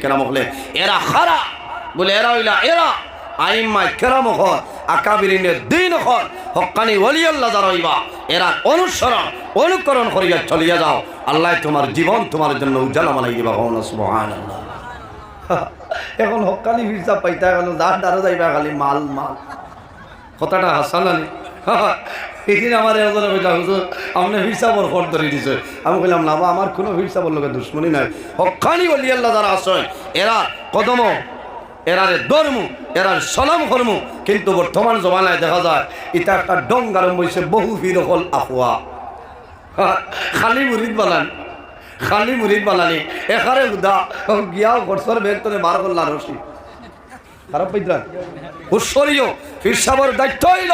কেরাম হলে এরা খারা বলে এরা হইলা এরা আইম্মা কেরাম হর আকাবিরিনের দিন হর হক্কানি ওলি আল্লাহ যারা হইবা এরা অনুসরণ অনুকরণ করিয়া চলিয়া যাও, আল্লাহ তোমার জীবন তোমার জন্য উজ্জ্বলা বানাই দিবা। সুবহানাল্লাহ। এখন হক্কানি ভিসা পাইতা গেল যার দ্বারা যাইবা খালি মাল মাল, কথাটা হাসান আনি। এদিন আমার একজনে কইলা হুজুর আপনি হিসাবর ফট ধরে দিছে। আমি কইলাম না আমার কোনো হিসাবর লোকের দুশ্মনী নাই। হক্কানি ওলি আল্লাহ যারা আছেন এরা কদম এরারে ধর্ম এরার সলাম কর্ম, কিন্তু বর্তমান জমানায় দেখা যায় এটা একটা ডঙ্গার বইছে বহু ভিড় হল আফওয়া। খালি মুরিদ বানান খালি মুরিদ বানানি এখানে উদা গিয়া বছর বেগ তোরে বার করলা রশি খারাপ পাইলা হুশরিও হিসাবর দায়িত্ব হইল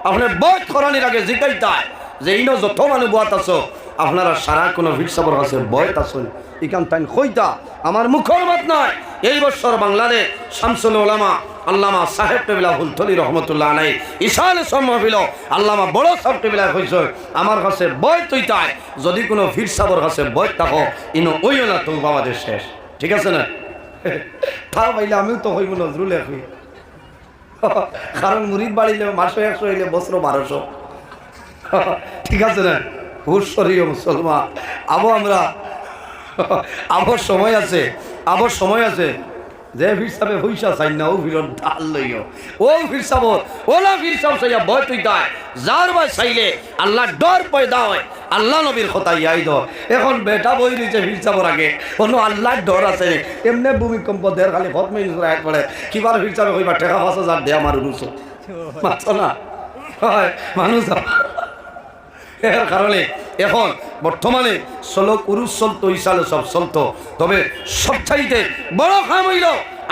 আপনি বয়স করানির আগে জিকাইতা যে ইনো যত মানুষ বয়াত আছো আপনারা সারা কোনো হিসাবর আছে বয়স আসুন ইকান তাইন কইতা আমার মুখর মাত নয়। এই বছর বাংলাদেশ শামসুল উলামা আল্লামা সাহেব টেবিলা হুলতলি রহমতুল্লাহ আলাই ইশাল সম্মাবিল আল্লামা বড় সাহেব টেবিলা কইছ আমার কাছে বয় তৈতায় যদি কোনো ফির সাবর কাছে বয় থাকো ইনো ওইও না তো আমাদের শেষ, ঠিক আছে না? তা পাইলে আমিও তো হইব নজরুল এখন, কারণ মুরিদ বাড়িলে মাসে 100 হইলে বছর 1200, ঠিক আছে না? হুশরিও মুসলমান আমরা আবার সময় আছে আবার সময় আছে যে ফিরসাবে পয়সা চাই না ও ফিরত ঢাল লইও ও ফিরসাব ওলা ফিরসাব চাইয়া বয় তুই তাই যার বাই চাইলে আল্লাহ ডর পয়দা হয় আল্লাহ নবীর কথা ইয়াই দ এখন বেটা বই দিয়েছে ফিরসাবর আগে কোনো আল্লাহর ডর আছে এমনি ভূমিকম্প দের খালি হত মিনিট এক পড়ে কিবার ফিরসাবে কইবা টাকা 5000 দে আমার রুসো মাত্র না হয় মানুষ এর কারণে এখন বর্তমানে সলক উরুস চলতো ইসালে সব চলতো, তবে সবচাইতে বড় কাম হইল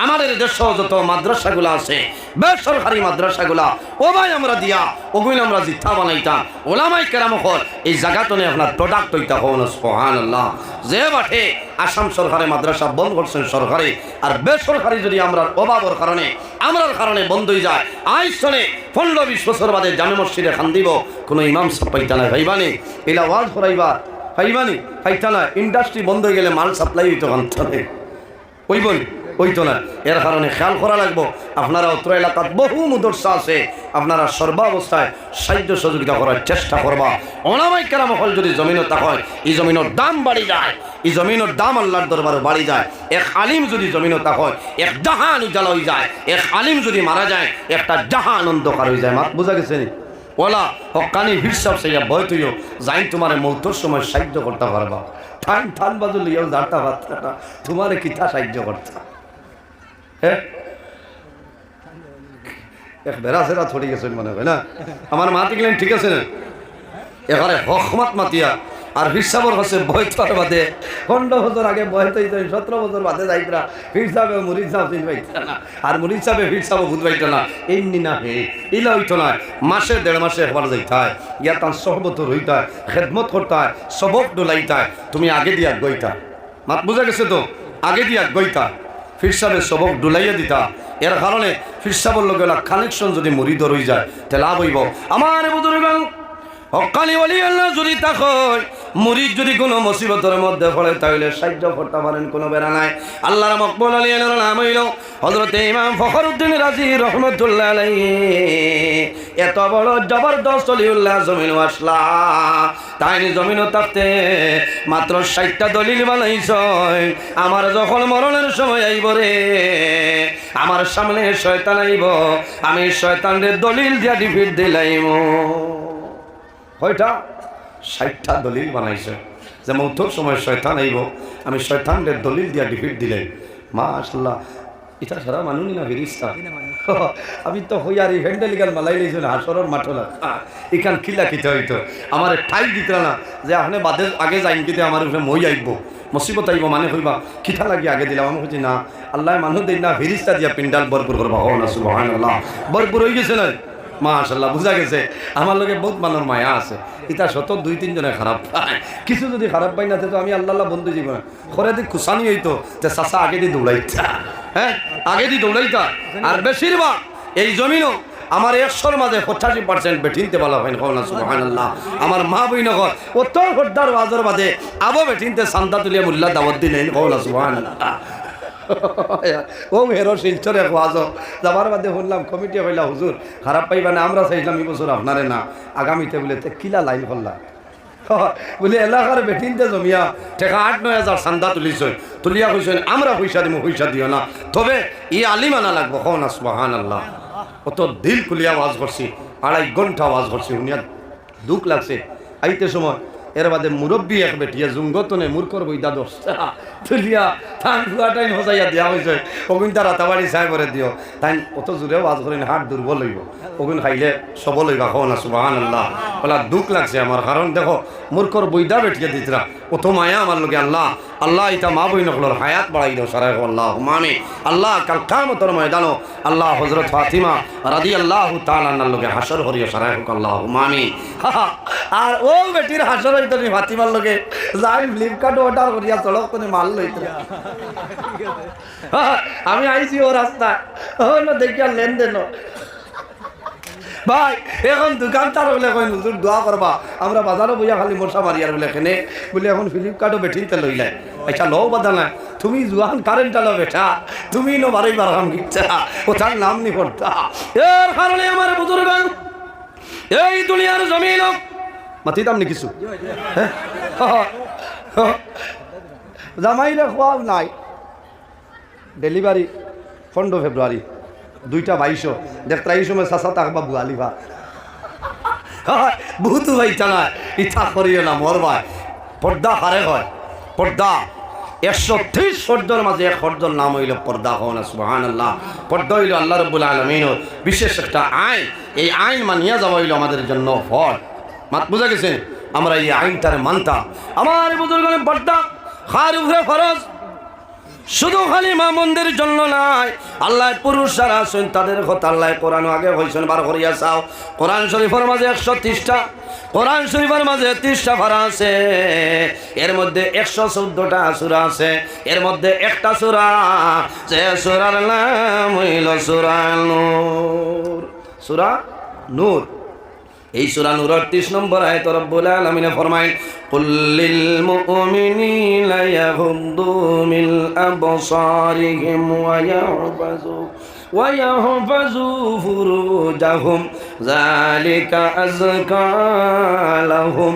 আমাদের দেশ যত মাদ্রাসাগুলো আছে বেসরকারি মাদ্রাসাগুলা ও ভাই আমরা দিয়া ওগুলো আমরা জিথা বানাইতাম ওলামাই কেরাম হল এই জায়গাতনে আপনার প্রোডাক্ট হইতা হন। সুবহানাল্লাহ। যে বাটে আসাম সরকারে মাদ্রাসা বন্ধ করছেন সরকারি আর বেসরকারি যদি আমরা অভাবের কারণে আমরার কারণে বন্ধ হয়ে যায় আইসনে 15-20 বছর বাদে জামে মসজিদে খান দিব কোনো ইমাম সাহেব পাইতা না ভাইবানি এলা ওয়াজ করাইবার ভাইবানি পাইতা না ইন্ডাস্ট্রি বন্ধ হয়ে গেলে মাল সাপ্লাই হইতো কান্তানে ওই বই হইতো না। এর কারণে খেয়াল করা লাগবো আপনারা অত্র এলাকাত বহু মুদরসা আছে আপনারা সর্বাবস্থায় সাহায্য সহযোগিতা করার চেষ্টা করবা। ওলামায়ে কেরাম হল যদি জমিনত হয় এই জমিনের দাম বাড়ি যায় এই জমিনের দাম আল্লাহর দরবারে বাড়ি যায়। এক আলিম যদি জমিনত হয় এক জাহান উজালা হয়ে যায়, এক আলিম যদি মারা যায় একটা জাহান অন্ধকার হয়ে যায়। বুঝা গেছে নি? ওলা হকানি হিসাব সেইয়া ভয় তুইও যাই তোমার মৌতর সময় সাহায্য করতে পারবা ঠান ঠান বাজু লিয়াও জানতে পারতা না তোমার কিতা সাহায্য করতা। হ্যাঁ এক বেড়া সেরা থরি গেছেন মনে হয় না আমার মাতি গেলেন, ঠিক আছে না? এবারে হকমত মাতিয়া আর হিসাবর হচ্ছে বয় থার বাদে 15 বছর আগে বয় তো 17 বছর বাদে যাইতরা হিসাবে মুরিদ সাহেব চিন পাইতা না আর মুরিদ সাহেব হিসাবে বুঝ পাইতা না এমনি না হে ইলা হইতো না মাসে 1.5 মাসে একবার যাইতা হয় ইয়া তার সহবত রইতা খেদমত করতা হয় সবক ডলাইতা তুমি আগে দিয়া গইতা মাত বুঝা গেছে তো আগে দিয়া গইতা ফিরসাবের সবক ডুলাইয়া দিতা। এর কারণে ফিরসাবর লোক কানেকশন যদি মুরিদ রই যায় তাহলে লাভ হইব। আমার বুজুর্গ হক্কানি ওলি আল্লাহ যদি তাকয় মুরিদ যদি কোনো মুসিবতের মধ্যে পড়ে তাহলে সাহায্য করতে পারেন, কোনো বেড়া নাই। আল্লাহর মকবুল আলী আল্লাহর নাম হইল হযরত ইমাম ফখরুদ্দিন রাজি রহমাতুল্লাহ আলাইহি। এত বড় জবরদস্ত ওলিউল্লাহ জমিন আসলা তাই জমিনও থাকতে মাত্র 60টা দলিল বানাইছ। আমার যখন মরণের সময় আইব রে আমার সামনে শয়তান আইব আমি শয়তানের দলিল দিয়া ডিফিট দিলাইম। কয়টা? 60টা দলিল বানাইছে যে মৌতর সময় শয়তান আইব আমি শয়তানের দলিল দিয়া ডিফিট দিলে। মাশাআল্লাহ এটা সারা মানুনি না ফিরিস্তা আমি তো হইয়ারি হ্যান্ডেলিগাল মালাই লইছ না হাসরের মাঠলা এখান কিলা কিতে হইতো আমার ঠাই দিত না যে আপনি বাদে আগে যাইন কিতে আমার উপরে মই আইব মুসিবত আইব মানে হইবা কিথা লাগি আগে দিলাম। আমি কইছি না আল্লাহ মানুষ দেই না ফিরিস্তা দিয়া পিন্ডাল ভরপুর করবা। ও না সুবহানাল্লাহ ভরপুর হয়ে গেছে না মাশাআল্লাহ বুঝা গেছে। আমার লগে বহুত মানুষ মায়া আছে এটা শত 2-3 জনে খারাপ পায় কিছু যদি খারাপ পাই না তো আমি আল্লাহ বন্ধু জীবন করে দি খুশানি হইতো যে চাচা আগে দি দৌড়াইতা হ্যাঁ আগে দি দৌড়াইতা। আর বেশিরভাগ এই জমিনও আমার 100-র মাঝে 85% বেঠিনতে বলা হয় না সুবহানাল্লাহ। আমার মা বই নগর উত্তর খোদ্দার বাজার বাদে আবো বেঠিনতে সান্দা তুলিয়া মুল্লা দাওয়াত দিলেন না সুবহানাল্লাহ। ও হেরো শিলচরে ওয়াজ যাবার বাদে শুনলাম কমিটি হইলা হুজুর খারাপ পাইবা না, আমরা চাইলাম এই বছর আপনারে না, আগামীতে বলে কিলা লাইন করলা বলে এলাকার বেটিনতে জমিয়া টেকা 8-9 হাজার চান্দা তুলিয়া কইছেন আমরা পয়সা দিব, পয়সা দিও না, তবে ই আলিম আনা লাগবো। কও না সুবহানাল্লাহ। অত দিল খুলিয়া ওয়াজ করছি, 2.5 ঘন্টা ওয়াজ করছি, শুনিয়া দুঃখ লাগছে। আইতে সময় এর বাদে মুরব্বী এক বেটিয়া জুঙ্গতনে মূর্খর বইদা দশটা তুলিয়া থান ফুয়াটাই হসাইয়া দিয়া হয়েছে, ওগুন তার রাতাবাড়ি চাই করে দিও, তাই অত জোরে ওয়াজ করেন হাট দুর্বল হইব, ওগুন খাইলে সবল হইবা। কও না সুবহানাল্লাহ। বলা দুঃখ লাগছে আমার, কারণ দেখো মূর্খর বইদা বেটিয়া দিতরা অত মায়া আমার লোকে। আল্লাহ আল্লাহ ইটা মা বই নকলর হায়াত বাড়াই দাও সারাই আল্লাহ মামি। আল্লাহ কাল কিয়ামতের ময়দানো আল্লাহ হযরত ফাতিমা রাদিয়াল্লাহু তাআলা আনহার লোকে হাসর করিয়া সারাই হোক আল্লাহ মামি। আর ও বেটির হাসর হইতো নি ফাতিমার লোকে যাই ফ্লিপকার্ট অর্ডার করিয়া চলক কোনে মাল লইতো। আমি আইছি ও রাস্তায় দেখিয়া লেনদেন ভাই, এখন দোকানদার বলে কই হুজুর দোয়া করবা, আমরা বাজারে বইয়া খালি মশা মারিয়ার বলে এখানে বলে এখন ফ্লিপকার্টও বেঠিতে লইলে। আচ্ছা লও বাদা না, তুমি জুয়ান কারেন্ট আলো বেটা, তুমি নো বারই বারহাম গিচ্ছা ওটার নাম নি করতা। এর কারণে আমার বুজুর্গ এই দুনিয়ার জমিন মাতিতাম নি কিছু জামাইলে খোয়াব নাই। ডেলিভারি 15 ফেব্রুয়ারি 2:22 দেখতে এই সময় চাচা থাকবা বুয়ালিবা বহুতো ভাই জানা ইচ্ছা করিও না মোর ভাই। পর্দা হারে হয়, পর্দা 130 শর্দর মাঝে এক শর্দর নাম হইল পর্দা। হও না সুবহানাল্লাহ। পর্দা হইল আল্লাহ রাব্বুল আলামিনের বিশেষ একটা আইন, এই আইন মানিয়া যাওয়া হইল আমাদের জন্য ফরজ। মাত বুঝা গেছে, আমরা এই আইনটারে মানতাম। আমার বুজুর্গের পর্দা খার উপরে ফরজ, শুধু খালি মা মন্দির জন্য নাই। আল্লাহ পুরুষ যারা আছেন তাদের কথা আল্লাহ কোরআন আগে হয়েছেন বার করিয়া চাও। কোরআন শরীফের মাঝে 130টা, কোরআন শরীফের মাঝে 30টা পারা আছে, এর মধ্যে 114টা সূরা আছে। এর মধ্যে একটা সূরা যে সূরার নাম হইল সূরা নূর। সূরা নূর, এই সূরা নূরের 30 নম্বর আয়াত রব্বুল আলামিন ফরমায় কুল লিল মুমিনিনা ইয়াগুদ্দু মিন আবসারিহিম ওয়া ইয়াহফাযু ফুরুজাহুম যালিকা আযকা লাহুম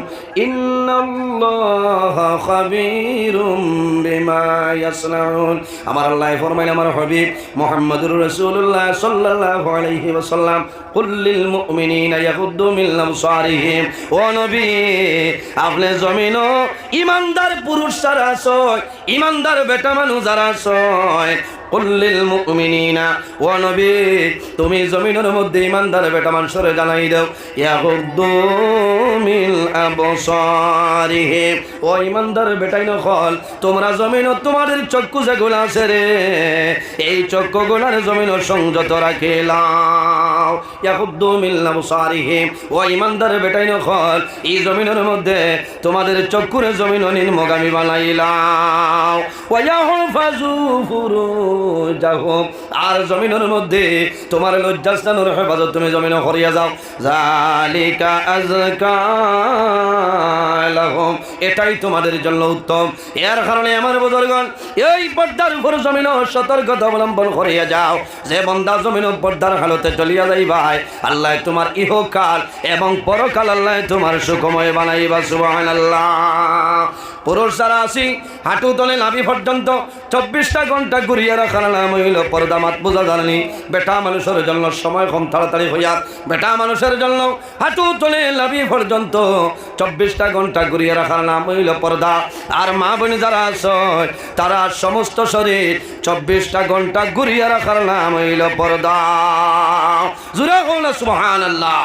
ইন্নাল্লাহা খাবীরুম বিমা ইয়াসনাউন। আমার আল্লাহ ফরমায় আমার হাবিব মুহাম্মদুর রাসূলুল্লাহ সাল্লাল্লাহু আলাইহি ওয়াসাল্লাম কুল লিল মুমিনিনা ইয়াগুদ্দু মিন আবসারিহিম। ও নবী আপনি জমিন ইমানদার পুরুষ যারা আছে, ইমানদার বেটা মানুষ যারা আছে, কুল্লিল মুমিনিনা ও নবী তুমি জমিনের মধ্যে ইমানদার বেটা মানুষরে জানাই দাও ইয়াগুদ্দু মিন আবসারিহিম। ও ইমানদার বেটাই নকল তোমরা জমিন তোমাদের চক্ষু যেগুলো আছে রে, এই চক্ষুগুলার জমিন সংযত রাখিলাও। ইয়াগুদ্দু মিন আবসারিহিম। ও ইমানদার বেটাই নকল এই জমিনের মধ্যে তোমাদের চক্ষুরে জমিন নিম্নগামী বানাইলাও। ওয়া ইয়াহফাযু ফুরুজাহুম। আর জমিনের মধ্যে তোমার লজ্জাস্থানের হেফাজত তুমি জমিনে করিয়া যাও। যালিকা আযকা লাহুম। এটাই তোমাদের জন্য উত্তম। এর কারণে আমার বুজুর্গণ এই পর্দার উপর জমিন সতর্কতা অবলম্বন করিয়া যাও। যে বান্দা জমিন পর্দার হালতে চলিয়া যাইবাই আল্লাহ তোমার ইহকাল এবং পরকাল আল্লাহ তোমার সুখময় বানাইবা। সুবহানাল্লাহ। পুরুষ যারা আছি হাঁটু তলে নাভি পর্যন্ত 24টা ঘন্টা ঘুরিয়ে রাখার নাম হইল পর্দা। মাত বোঝা জানি বেটা মানুষের জন্য সময় কম তাড়াতাড়ি হইয়া বেটা মানুষের জন্য হাঁটু তলে নাভি পর্যন্ত 24টা ঘন্টা ঘুরিয়ে রাখার নাম হইল পর্দা। আর মা বোন যারা আছে তারা সমস্ত শরীর 24টা ঘন্টা ঘুরিয়ে রাখার নাম হইল পর্দা। জুড়ে হোক না সুবহানাল্লাহ।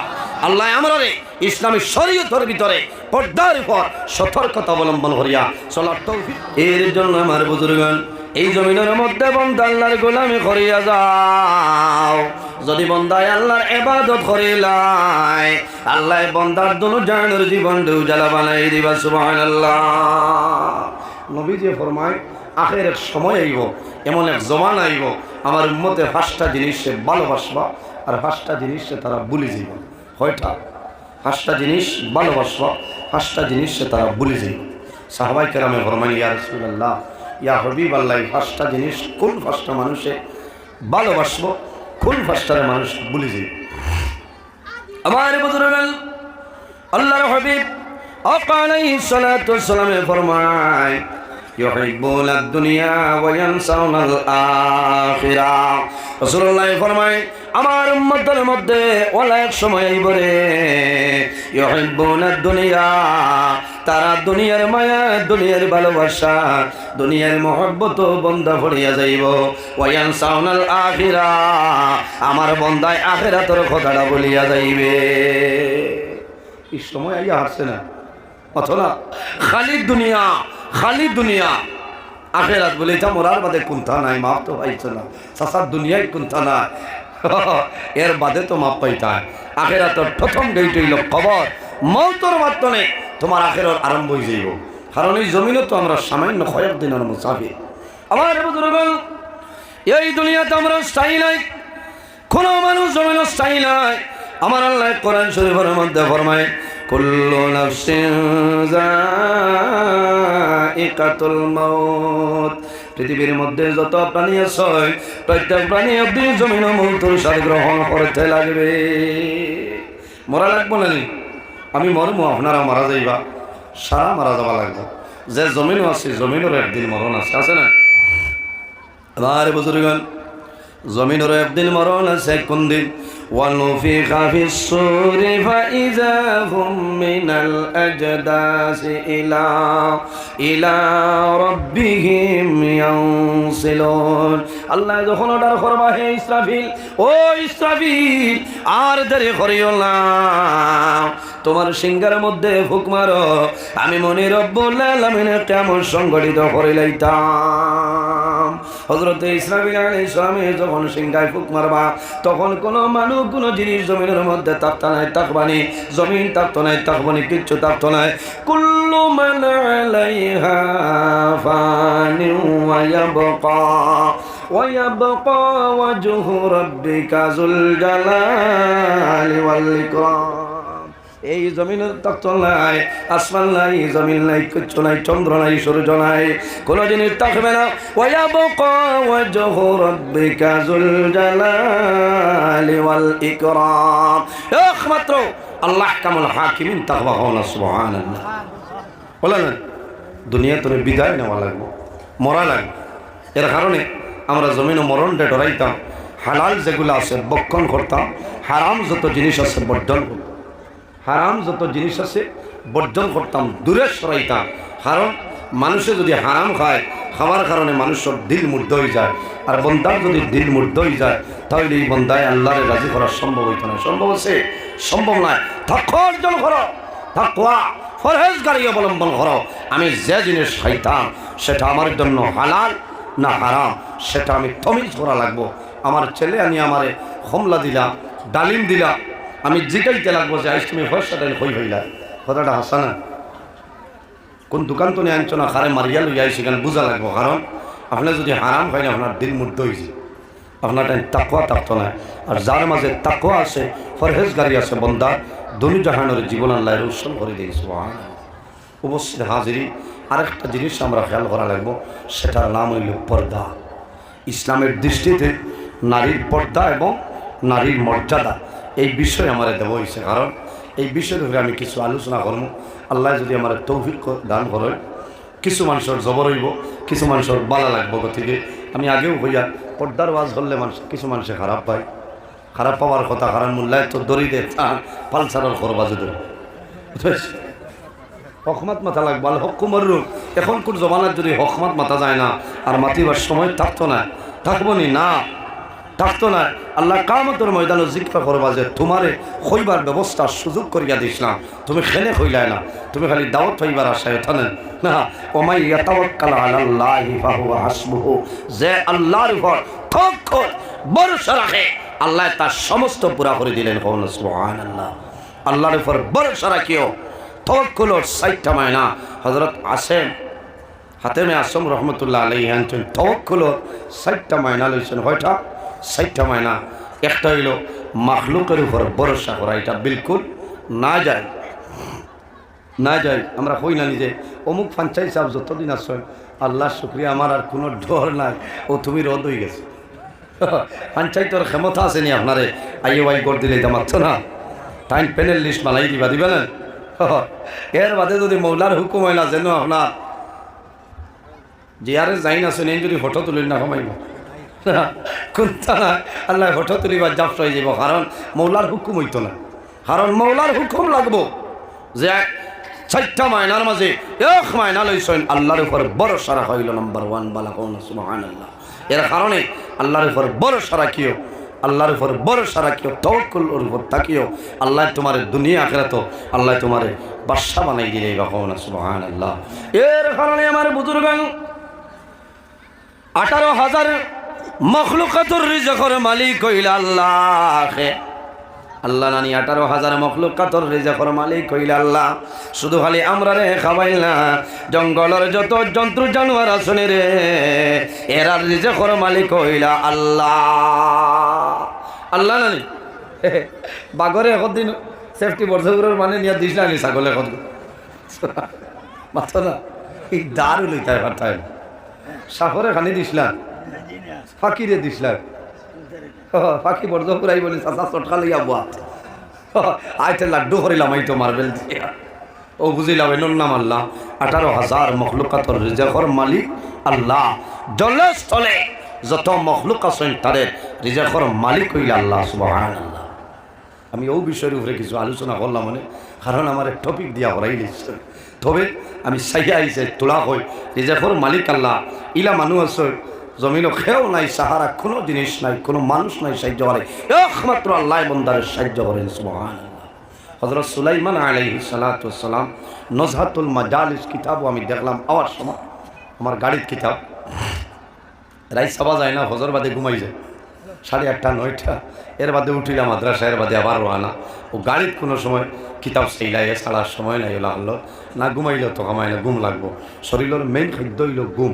আল্লাহ আমরা রে ইসলামী শরীয়তের ভিতরে পর্দার উপর সতর্কতা অবলম্বন করিয়া চলার তৌফিক। এর জন্য আমার বুজুর্গণ এই জমিনের মধ্যে বন্দা আল্লাহর গোলামি করিয়া যাও। যদি বন্দায় আল্লাহর ইবাদত করিলাই আল্লাহ বন্দার দুনিয়ার জীবন উজালা বানাই দিবা। সুবহানাল্লাহ। নবীজি ফরমায় আখের এক সময় আইব, এমন এক জমান আইব আমার উম্মতে 5টা জিনিস ভালোবাসবা আর 5টা জিনিস তারা ভুলে যাইব। কয়টা? 5টা জিনিস ভালোবাসবা, 5টা জিনিস তারা ভুলে যাইব। সাহাবায়ে কেরামে ফরমান ইয়া রাসূলুল্লাহ ইয়া হবিব আল্লাহ, পাঁচটা জিনিস কোন পাঁচটা মানুষে ভালোবাসবো, কোন পাঁচটারে মানুষ ভুলে যাই। আমার বুজুর্গ আল্লাহর হাবিব আকা আলাইহিস সালাতু ওয়াস সালামে ফরমায় ইউহিব্বুনা দুনিয়া ওয়া ইয়ানসাউনাল আখিরাহ। রাসূলুল্লাহ ফরমায় আমার উম্মতের মধ্যে ওলা এক সময় আইবরে ইউহিব্বুনা দুনিয়া, তারা দুনিয়ার মায়া, দুনিয়ার ভালোবাসা, দুনিয়ার মহব্বত বন্ধা ভরিয়া যাইব। ওয়া ইয়ানসাউনাল আখিরাহ, আমার বন্দায় আখিরাতের কথাটা বলিয়া যাইবে। এই সময় আইয়া হাসছে না অথবা খালি দুনিয়া, খালি দুনিয়া, আখেরাত বলে এটা মরার বাদে কুন্থা নাই, মাপ তো পাইছ না সাসার দুনিয়ায় কুন্থা নাই, এর বাদে তো মাপ পাইতা। আখেরাতের প্রথম গেইট হইল কবর, মৌতর মাধ্যমে তোমার আখেরাত আরম্ভ হয়ে যাইব। কারণ এই জমিনও তো আমরা সামান্য কয়েক দিনের মুসাফির। আমার বুজুর্গ এই দুনিয়াতে আমরা স্থায়ী নাই, কোনো মানুষ জমিনও স্থায়ী নাই। আমার আল্লাহ কোরআন শরীফের মধ্যে ফরমায় কুল্লু নাফসিন যায়িকাতুল মাউত, পৃথিবীর মধ্যে যত প্রাণী আছে প্রত্যেক প্রাণী একদিন জমিন মৌতের স্বাদ গ্রহণ করতে লাগবে। মরা লাগবো না, আমি মরবো, আপনারা মারা যাইবা, সারা মারা যাওয়া লাগবে। যে জমিনও আছে জমিনেরও একদিন মরণ আছে, আছে না? আমার বুজুর্গণ জমিনেরও একদিন মরণ আছে। কোন দিন? وَنُفِخَ فِي الصُّورِ فَإِذَا هُمْ مِنَ الْأَجْدَاثِ إِلَى رَبِّهِمْ يَنْسِلُونَ। আল্লাহ যখন অর্ডার করবা, হে ইসরাফিল, ও ইসরাফিল আর দেরি করিও না, তোমার সিংহের মধ্যে ফুক মারো, আমি মনে রব্বুল আলামিনের কিয়ামত সংগঠিত করে লইতাম। হযরত ইসরাফিল আলাইহিস সালামে যখন সিংহায় ফুক মারবা, তখন কোন মানুষ কোন জিনিস জমিনের মধ্যে থাকতো নাই, থাকবানি, জমিন থাকতো নাই, থাকবানি, কিচ্ছু থাকতো নাই। কুল্লু মান আলাইহা ফানি ওয়া ইয়াবকা ওয়াজহু রাব্বিকা যুল জালালি ওয়াল ইকরাম। এই জমিনের তত্ত্ব নাই, আসমান নাই, জমিন নাই, কিচ্ছু নাই, চন্দ্র নাই, সূর্য নাই, কোনো জিনিস থাকবে না। ওয়ায়াবকা ওয়াজহু রাব্বিকা যুল জালালি ওয়াল ইকরাম, একমাত্র আল্লাহ কামুল হাকিমিন তাকওয়া হওয়া। সুবহানাল্লাহ। বলেন দুনিয়া তোরে বিদায় নেওয়া লাগবে, মরা লাগবে। এর কারণে আমরা জমিনে মরণটা ডরাইতাম, হালাল যেগুলো আছে বক্ষণ করতাম, হারাম যত জিনিস আছে বর্জন করতাম, হারাম যত জিনিস আছে বর্জন করতাম, দূরে সরাইতাম। কারণ মানুষে যদি হারাম খায়, খাওয়ার কারণে মানুষের দিল মুগ্ধ হয়ে যায়। আর বন্দার যদি দিল মুগ্ধ হয়ে যায়, তাহলে এই বন্দায় আল্লাহরে রাজি করা সম্ভব হইত না। সম্ভব আছে? সম্ভব নয়। তাকওয়া অর্জন করো, তাকওয়া পরহেজগারি অবলম্বন করো। আমি যে জিনিস খাইতাম সেটা আমার জন্য হালাল না হারাম, সেটা আমি তমিজ করা লাগবো। আমার ছেলে আনি আমারে কমলা দিলা, ডালিম দিলা, আমি জিগাইতে লাগবো যে আইস তুমি ফয়সাটা হই হইলা, কথাটা হাসা না? কোন দোকান তো নিয়ে আনছো না, খারে মারিয়া লইয়া সেখানে বোঝা লাগবো। কারণ আপনার যদি হারাম খাই না, আপনার দিল মুগ্ধ হয়েছে, আপনার টাইম তাকওয়া থাকতো না। আর যার মাঝে তাকওয়া আছে, পরহেজগারি আছে, বন্দা দুনু জাহানের জীবন আল্লাহ রোশন করে দিয়েছে। উপস্থিত হাজিরি, আরেকটা জিনিস আমরা খেয়াল করা লাগবো, সেটার নাম হইল পর্দা। ইসলামের দৃষ্টিতে নারীর পর্দা এবং নারীর মর্যাদা, এই বিষয় আমার দেওয়া হয়েছে। কারণ এই বিষয়ের উপরে আমি কিছু আলোচনা করবো। আল্লাহ যদি আমার তৌফিক দান করেন, কিছু মানুষের জবর হইব, কিছু মানুষের বালা লাগবো। গতিকে আমি আগেও হইয়া পর্দার ওয়াজ করলে মানুষ কিছু মানুষে খারাপ পায়, খারাপ পাওয়ার কথা। কারণ মূল্যায় তো দরিদে পালসারের করবা যদি হকমাত মাথা লাগবো, আল হকুমার রূপ। এখনকার জমানার যদি হকমাত মাথা যায় না, আর মাতিবার সময় থাকতো না, থাকবো নি না, থাকতো না। আল্লাহ কামতের ময়দানে জিজ্ঞাসা করবা যে তোমারে খইবার ব্যবস্থা সুযোগ করিয়া দিছিলাম, তুমি খেলে খইলাই না, তুমি খালি দাওয়াত হইবার আশায় থানেন না। ওমাই ইয়াতাওয়াক্কাল আলাল্লাহি ফাহুয়া হাসবুহু, যে আল্লাহর উপর তওয়াক্কুল ভরসা রাখে, আল্লাহ তার সমস্ত পুরা করে দিলেন। সুবহানাল্লাহ। আল্লাহর উপর ভরসা রাখিও। তওয়াক্কুলের 60টা মায়না হযরত আসেম হাতেমে আসম রহমতুল্লাহ আলাইহি আনছেন। তওয়াক্কুলের 60টা মায়না লইছেন। কয়টা? 60টা মায়না। একটা হইল মাখলুকের উপর ভরসা করা, এটা বিলকুল না যায়, না যায়। আমরা হই না নিজে অমুক ফাঞ্চাই সাহেব যতদিন আসেন আল্লাহ শুক্রিয়া, আমার আর কোনো ডর নাই। ও তুমি রদ হয়ে গেছে। পঞ্চায়েতের ক্ষমতা আছে নি আপনারে আইও আই করে দিলে মাত্র না, টাইম প্যানেল লিস্ট বানাই দিবা না। এর বাদে যদি মৌলার হুকুম হয় না যেন আপনার যে আরে যাই না শুনে যদি ফটো তুলি না কমাইব কোনটা না, আল্লাহ ফটো তুলিবার জাপ হয়ে যাব। কারণ মৌলার হুকুম হইতো না, কারণ মৌলার হুকুম লাগবো যে 4টা মাইনার মাঝে 1 মাইনা লইছেন আল্লাহর উপর ভরসা রাখা হইল নাম্বার 1। বালা কোন সুবহানাল্লাহ। এর কারণে আল্লাহর উপর ভরসা রাখিও, আল্লাহর উপর ভরসা রাখিও, তাওয়াক্কুলের উপর থাকিও। আল্লাহ তোমার দুনিয়া আখিরাত আল্লাহ তোমার বাদশা বানাই দিলে কখন সুবহানাল্লাহ। এর কারণে আমার বুজুর্গান 18,000 মখলুকাতুর রিজকের মালিক হইল আল্লাহ। আল্লাহ নানি 18,000 মখলুকাতুর রিজকের মালিক হইল আল্লাহ। শুধু খালি আমরা রে খাবাইল না, জঙ্গলের যত জন্তু জানোয়ার আসনে রে এরার রিজকের মালিক হইল আল্লাহ। আল্লাহ নানি বাগরে একদিন সেফটি বর্ষগুলোর মানে নিয়ে দিস না ছাগল এখন মাথা না এই দারু লইতে পারতাম সাফরে খানি দিসলাম, ফাঁকিরে দিসলাম, ফাঁকি বর্জ পুরাই বলি চাচা চটকা লইয়া বুয়া আইতে লাড্ডু করিলাম এই তো মার্বেল দিয়া। ও বুঝিলাম এর নাম আল্লাহ। 18,000 মখলুকাতর রিজকের মালিক আল্লাহ। জলে স্থলে যত মখলুক আছেন তাদের রিজকের মালিক হইল আল্লাহ সুবহানাল্লাহ। আমি ও বিষয়ের উপরে কিছু আলোচনা করলাম মানে কারণ আমার টপিক দিয়া হরাই দিচ্ছে। তবে আমি চাইয়া আইছে তোলা হই রিজকের মালিক আল্লাহ। ইলা মানুষ আছে জমিন খেয়েও নাই, সাহারা কোনো জিনিস নাই, কোনো মানুষ নাই সাহায্য করে, একমাত্র আল্লাহ বন্দারের সাহায্য করেন সুবহানাল্লাহ। হযরত সুলাইমান আলাইহিস সালাতু ওয়াস সালাম নজহাতুল মাজালিস কিতাবও আমি দেখলাম আওয়ার সময়, আমার গাড়ির কিতাব। রাইত সাবা যায় না, ফজর বাদে ঘুমাই যায় 8:30 9টা, এর বাদে উঠিলাম মাদ্রাসা, এর বাদে আবার রওনা। ও গাড়ির কোনো সময় কিতাব চাইলাই ছাড়ার সময় নাই ওলা হলো না, ঘুমাইলেও তো কামাই না, ঘুম লাগবো। শরীরের মেইন খাদ্য হইল ঘুম।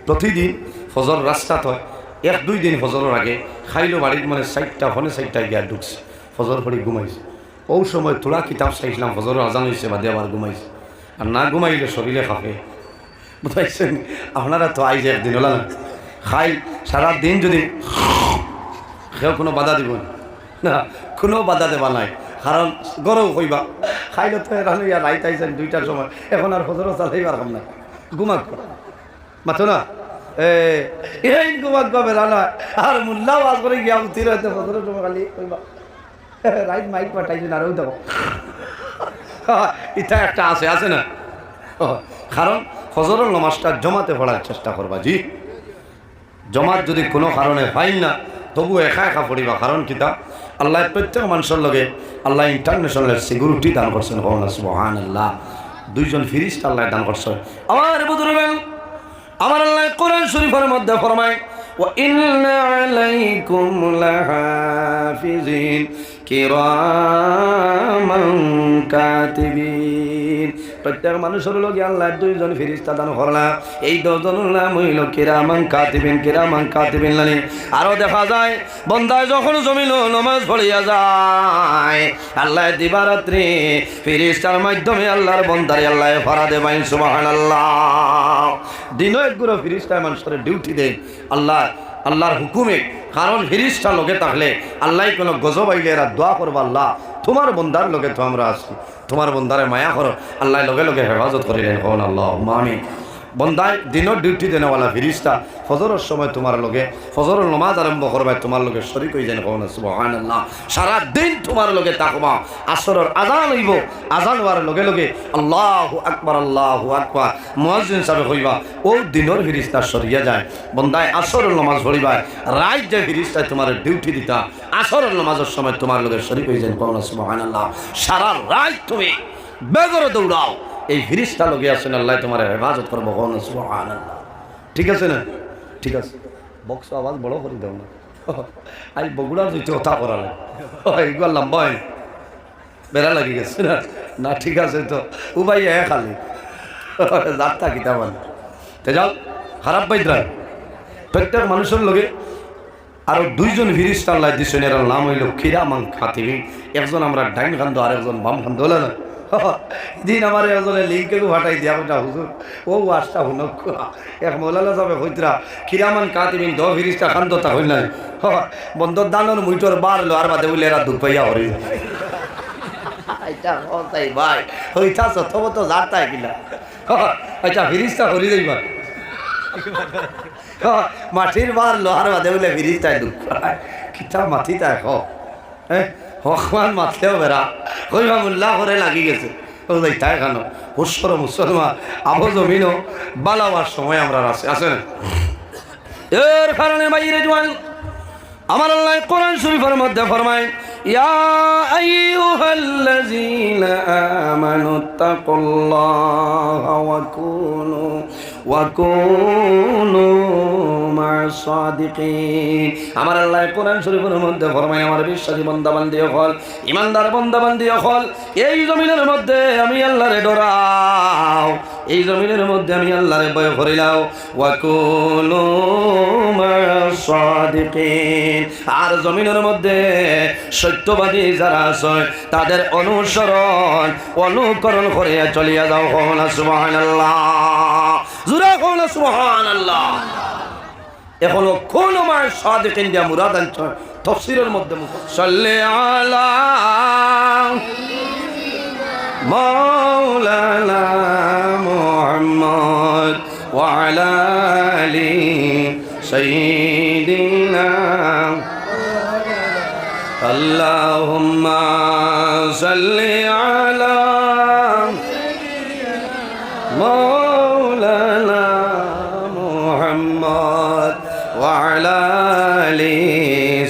প্রতিদিন ফজর রাস্তাত হয়, 1-2 দিন ফজরের আগে খাইলো বাড়ির মানে 4টা ফোনে 4টায় গিয়া ঢুকছে, ফজর পড়ি ঘুমাইছে। ও সময় তোলা কিতাব চাইছিলাম, ফজরের আজান হয়েছে বাদে আবার ঘুমাইছে। আর না ঘুমাইলে শরীরে খাফে, বুঝাইছেন আপনারা তো আইজ একদিন ওলা খাই সারাদিন যদি কেউ কোনো বাধা দিব না, কোনো বাধা দেবা নাই। কারণ গরম কইবা খাইলে তো রানিয়া রাইত আইছেন 2টার সময়, এখন আর ফজরও চালাইবার কাম নাই, ঘুমাক মাথো না এই ঘুমাক পাবে রানা। আর মোল্লাও আজ করে গিয়া উঠির হইতে ফজরের সময় খালি কইবা রাইত মাইক পাঠাইছেন আরও দেখো এটা একটা আছে না। কারণ ফজরের নামাজটা জমাতে পড়ার চেষ্টা করবা। জি জমাত যদি কোনো কারণে পাইন না তবু একা একা পড়িবা। কারণ কিতা আল্লাহ প্রত্যেক মানুষের লগে আল্লাহ ইন্টারন্যাশনাল সিকিউরিটি দান করছেন সুবহানাল্লাহ। 2 জন ফেরেশতা আল্লাহ দান করছেন। আমার বুজুর্গান আমার আল্লাহ কোরআন শরীফের মধ্যে ফরমায় ওয়া ইন্না আলাইকুম লাহাফিজিন কিরামান কাতিবিন। প্রত্যেক মানুষের লগে আল্লাহ 2 জন ফেরেশতা দান করলা। এই 2 জনের নাম হইল কিরামান কাতিবিন। কিরামান কাতিবিন মানে আরো দেখা যায় বন্দায় যখন জমিন নামাজ পড়িয়া যায় আল্লাহ দিবারাত্রি ফেরেশতার মাধ্যমে আল্লাহর বন্দারে আল্লাহ ফরাদে বাইন সুবহানাল্লাহ। দিনও একগুলো ফেরেশতা মানুষের ডিউটি দেয় আল্লাহর হুকুমে। কারণ ফেরেশতা লগে থাকলে আল্লাহ কোনো গজব আইলে এরা দোয়া করবো, আল্লাহ তোমার বন্দার লগে তো আমরা আছি, তোমার বন্দারে মায়া করো, আল্লাহ লগে লগে হেফাজত করিলেন হন আল্লাহ আমিন। বন্দায় দিনের ডিউটি দেনেওয়ালা ফেরেশতা ফজরের সময় তোমার লগে ফজরের নামাজ আরম্ভ করবায় তোমার লগে শরীক হয়ে যেন হন সুবহানাল্লাহ। সারা দিন তোমার লগে থাকবা। আসরের আজান হইব, আজান হওয়ার লগে লগে আল্লাহু আকবার আল্লাহু আকবার মুয়াজ্জিন সাহেব হইবা। ও দিনের ফেরেশতা সরিয়া যায়, বন্দায় আসরের নামাজ পড়িবায় রাত যে ফেরেশতায় তোমার ডিউটি দিতা আসরের নামাজের সময় তোমার লগে শরীক হয়ে যেন হন সুবহানাল্লাহ। সারা রাত তুমি বেগরে দৌড়াও, এই ফেরেশতা লগে আছেন আল্লাহ তোমার হেফাজত করবো সুবহানাল্লাহ। ঠিক আছে না? ঠিক আছে, বক্স আওয়াজ বড় করে দাও না, আজ বগুড়ার যদি কথা করালে এইগুলো লম্বা হয় বেড়া লাগি গেছে না। না ঠিক আছে তো উবাই খালি যাত্রা কিতাব তে যাও খারাপ পাইতরা। প্রত্যেক মানুষের লগে আরো 2 জন ফেরেশতা আল্লাহ দিছেন, এর নাম হইল কিরামান কাতিবিন। একজন আমরা ডাইন খান্দ আর একজন বাম খান্দ হলো না। দিন আমার এজনে লিঙ্কে ফাটাই দিয়া বলটা হুজুর ও আসটা হুনক এক মৌলানা যাবে হইতরা কিরামান কাতিবিন দ ফিরিস্তা খান্ততা হইল নাই বন্ধর দানর মুইটর বার লো আর বাদে বলে এরা দুঃখ পাইয়া হরি এটা হতাই ভাই হইতা সতবত যাতাই কিলা আচ্ছা ফিরিস্তা হরি যাইবা মাটির বার লোহার বাদে বলে ফিরিস্তায় দুঃখ কিতা মাটি তাই হ্যাঁ হকমান মাতলেও বেড়া কইবা মোল্লা করে লাগি গেছে ও যাই তাই কেন হুসর মুসলমান আবো জমিনও বালাবার সময় আমরা আছে না এর কারণে বাইরে জোয়ান আমার আল্লাহ কোরআন শরীফের মধ্যে ফরমায় ইয়া আইয়ুহাল্লাযীনা আমানুত্তাকুল্লাহা ওয়া কুনু মা'আস সাদিকিন। আমার আল্লাহ কোরআন শরীফের মধ্যে ফরমায় আমার বিশ্বাসী বান্দা বান্দি হল ইমানদার বান্দা বান্দি হল এই জমিনের মধ্যে আমি আল্লাহরে ডরাও, এই জমিনের মধ্যে আমি আল্লাহরে ভয় করিলাও। ওয়া কুনু মা'আস সাদিকিন, আর জমিনের মধ্যে সত্যবাদী যারা আছে তাদের অনুকরণ করে চলিয়া যাও। সুবহানাল্লাহ, জোরে কোন সুবহানাল্লাহ। এখনো কোন মায়ের সাদিকিন দিয়া মুরাদ আনছে তাফসীরের মধ্যে সাল্লি আলা মাওলানা মুহাম্মদ ওয়া আলা আলি সাইয়্যিদিনা আল্লাহুম্মা সাল্লি আলা মাওলানা মুহাম্মদ ওয়া আলা আলি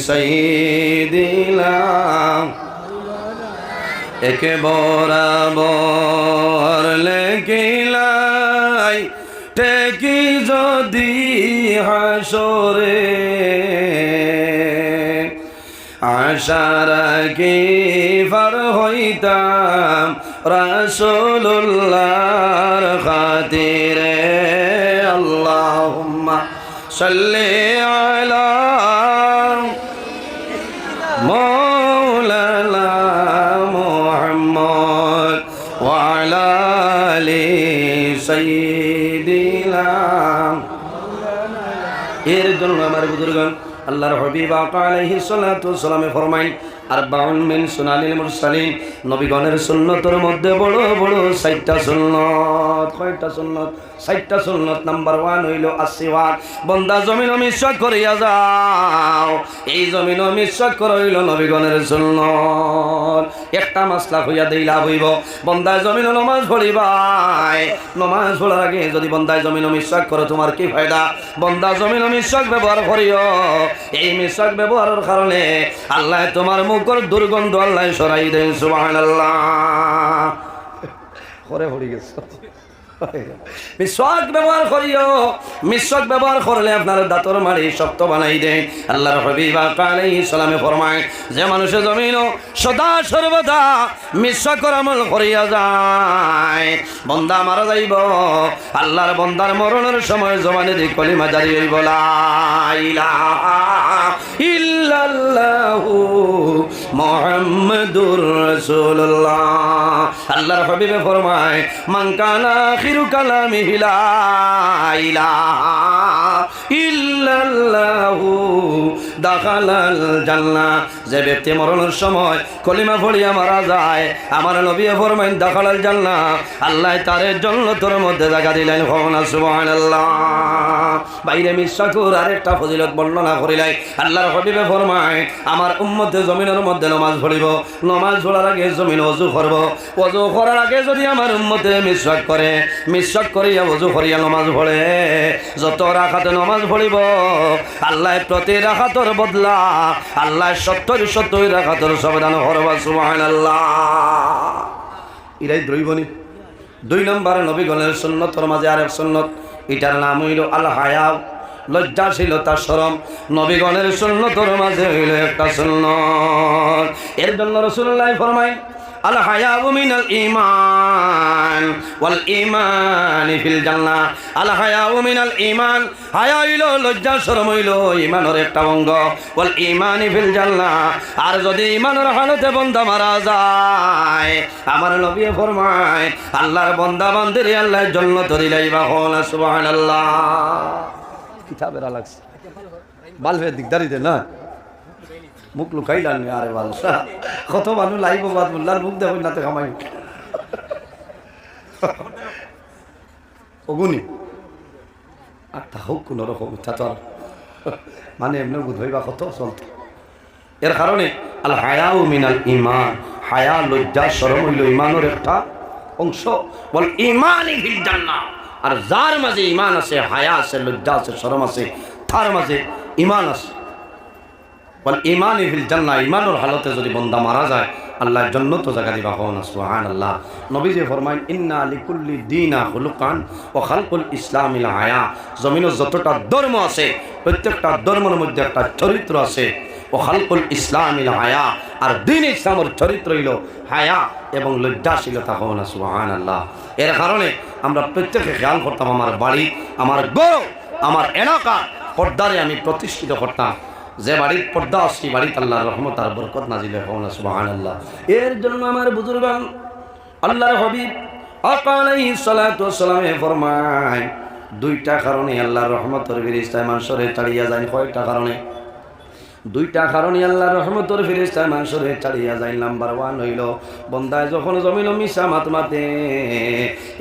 সাইয়্যিদিনা। একে বরাবর লেখিলাই টেকি যদি হাসরে আশার কি ফার হইতাম রাসূলুল্লাহর খাতিরে। আল্লাহুম্মা সাল্লি আলা মাওলানা মুহাম্মদ ওয়া আলা আলি সাইয়্যিদিনা। এর জন্য আমার বুজুর্গগণ আল্লাহর হাবিব আকা আলাইহিস সালাতু ওয়াস সালামে ফরমায় আরবাউন মিন সুনানিল মুরসালিন, নবীগণের সুন্নতের মধ্যে বড় বড় 60টা সুন্নত। কয়টা সুন্নত? 60টা সুন্নত। নাম্বার 1 হইল আসওয়াক। বান্দা জমিন মিসওয়াক করিয়া যাও, এই জমিন মিসওয়াক করিল নবীগণের সুন্নত। একটা মাসলা হইয়া দেই লাভ হইব, বান্দা জমিন নামাজ পড়িবাই, নামাজ পড়ার আগে যদি বান্দা জমিন মিসওয়াক করে তোমার কি ফায়দা? বান্দা জমিন মিসওয়াক ব্যবহার করিও, এই মিসওয়াক ব্যবহারের কারণে আল্লাহ তোমার মুখের দুর্গন্ধ আল্লাহ সরাই দেন। সুবহানাল্লাহ, করে পড়ে গেছে। মিসওয়াক ব্যবহার করিও, মিসওয়াক ব্যবহার করলে আপনার দাঁতর মাড়ি শক্ত বানাই দেয়। আল্লাহর হাবিব আলাইহিস সালামে ফরমায় যে মানুষের জমিন সদা সর্বদা মিসওয়াক আমল করিয়া যায়, বান্দা মারা যাইব, আল্লাহর বান্দার মরণের সময় জবানে দি কলিমা জারি হইব লা ইলাহা ইল্লাল্লাহু মুহাম্মাদুর রাসূলুল্লাহ। আল্লাহর হাবিবে ফরমায় মান কানা আখিরু কালামিহি লা ইলাহা ইল্লাল্লাহু দাখালাল জান্নাহ। যে ব্যক্তি মরণের সময় কলিমা পড়িয়া মারা যায়, আমার নবী ফরমায় দাখালাল জান্নাহ, আল্লাহ তার জান্নাতের মধ্যে জায়গা দিলেন। সুবহানাল্লাহ। বাইরে মিসওয়াকের আরেকটা ফজিলত বর্ণনা করিলাই। আল্লাহর হাবিবে ফরমায় আমার উম্মতে জমিনের মধ্যে নামাজ পড়িব, নামাজ পড়ার আগে জমিন ওযু করব, ওযু করার আগে যদি আমার উম্মতে মিসওয়াক করে, মিসওয়াক করিয়া ওযু করিয়া নামাজ পড়ে, যত রাকাতে নামাজ পড়িব আল্লাহ প্রতি রাকাতের বদলা আল্লাহ 70 রাকাতের সমাধান করবা। সুবহানাল্লাহ। ইরাই দ্রৈবনি 2 নম্বরে নবীগণের সুন্নতের মাঝে আরেক সুন্নত, এটার নাম হইল আল হায়া, লজ্জাশীলতা শরম। নবীগণের সুন্নতের মাঝে হইল একটা সুন্নত। এর জন্য রাসূলুল্লাহ ফরমায় আল হায়াউ মিনাল ঈমান ওয়াল ঈমান ফিল জান্নাহ। আল হায়াউ মিনাল ঈমান, হায়া হইল লজ্জা শরম হইল ঈমানের একটা অঙ্গ। ওয়াল ঈমান ফিল জান্নাহ, আর যদি ঈমানের হালতে বান্দা মারা যায়, আমার নবী ফরমায় আল্লাহর বান্দা বান্দিরে আল্লাহ জান্নাত দিলাইবা। সুবহানাল্লাহ। কিতাবের লাগছে বালফের দিকদারিতে না মুখ লুকাইলাম আরে বালসা কত মানুষ লাইব বাদ মোল্লার মুখ দেখুন নাতে খামাই অগুনি আর তাহক কোন রকম চাচর মানে এমনি বুধ হইবা কত চলত। এর কারণে আল হায়াউ মিনাল ঈমান, হায়া লজ্জা শরম হইল ঈমানের একটা অংশ। বল ঈমানি ফিল জান্নাহ, আর যার মাঝে ঈমান আছে, হায়া আছে, লজ্জা আছে, শরম আছে, তার মাঝে ঈমান আছে। বল ঈমানি ফিল জান্নাহ, ঈমানের হালতে যদি বান্দা মারা যায় আল্লাহ জান্নাত জায়গা দিবা। হন সুবহানাল্লাহ। নবীজি ফরমায় ইন্না লিকুল্লি দীনা খুলুকান ওয়া খালকুল ইসলামিল হায়া। জমিনের যতটা ধর্ম আছে প্রত্যেকটা ধর্মের মধ্যে একটা চরিত্র আছে। ও খালকুল ইসলামিল হায়া, আর দ্বীন ইসলামের চরিত্র হইল হায়া এবং লজ্জাশীলতা। হন সুবহানাল্লাহ। এর কারণে আমরা প্রত্যেকে খেয়াল করতাম আমার বাড়ি, আমার গৌরব, আমার এলাকা পর্দারে আমি প্রতিষ্ঠিত করতাম। যে বাড়ির পর্দা সেই বাড়িতে আল্লাহর রহমত আর বরকত নাজিল হয়। সুবহানাল্লাহ। এর জন্য আমার বুজুর্গান আল্লাহর হাবিব আকা আলাইহিস সালাতু ওয়াস সালাম ফরমায় দুইটা কারণে আল্লাহর রহমতের ফেরেশতা মানুষরে ছাড়িয়া যায়। কয়টা কারণে? দুইটা কারণে আল্লাহর রহমতের ফেরেশতা মানুষরে ছাড়িয়া যায়। নাম্বার 1 হইল বান্দায় যখন জমিন মিশা মাত মাতে,